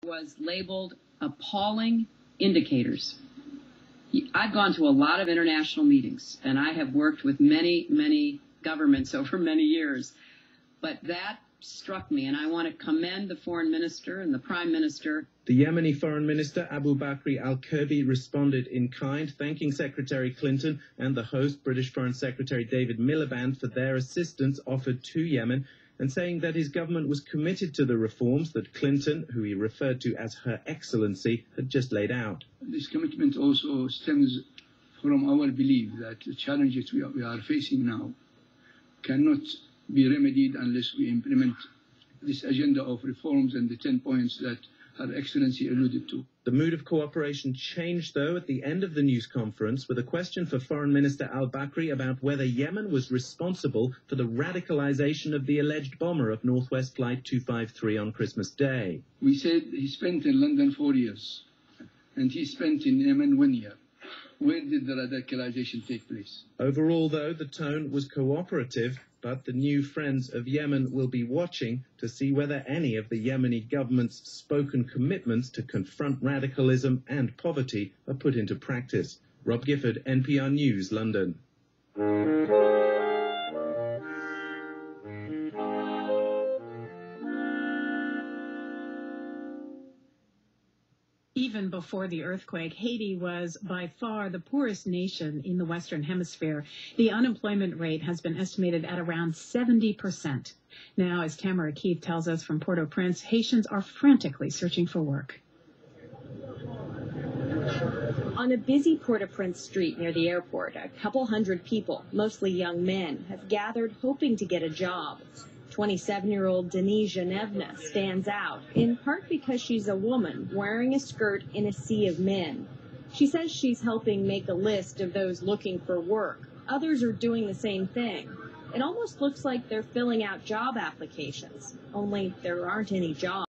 Was labeled appalling indicators. I've gone to a lot of international meetings, and I have worked with many governments over many years. But that struck me, and I want to commend the foreign minister and the prime minister. The Yemeni foreign minister, Abu Bakr al-Kurdi, responded in kind, thanking Secretary Clinton and the host, British Foreign Secretary David Miliband, for their assistance offered to Yemen, and saying that his government was committed to the reforms that Clinton, who he referred to as Her Excellency, had just laid out. This commitment also stems from our belief that the challenges we are facing now cannot be remedied unless we implement this agenda of reforms and the 10 points that Her Excellency alluded to. The mood of cooperation changed, though, at the end of the news conference with a question for Foreign Minister al-Bakri about whether Yemen was responsible for the radicalization of the alleged bomber of Northwest Flight 253 on Christmas Day. We said he spent in London 4 years, and he spent in Yemen 1 year. Where did the radicalization take place? Overall, though, the tone was cooperative, but the new friends of Yemen will be watching to see whether any of the Yemeni government's spoken commitments to confront radicalism and poverty are put into practice. Rob Gifford, NPR News, London. Even before the earthquake, Haiti was by far the poorest nation in the Western Hemisphere. The unemployment rate has been estimated at around 70%. Now, as Tamara Keith tells us from Port-au-Prince, Haitians are frantically searching for work. On a busy Port-au-Prince street near the airport, a couple hundred people, mostly young men, have gathered hoping to get a job. 27-year-old Denise Genevna stands out, in part because she's a woman wearing a skirt in a sea of men. She says she's helping make a list of those looking for work. Others are doing the same thing. It almost looks like they're filling out job applications, only there aren't any jobs.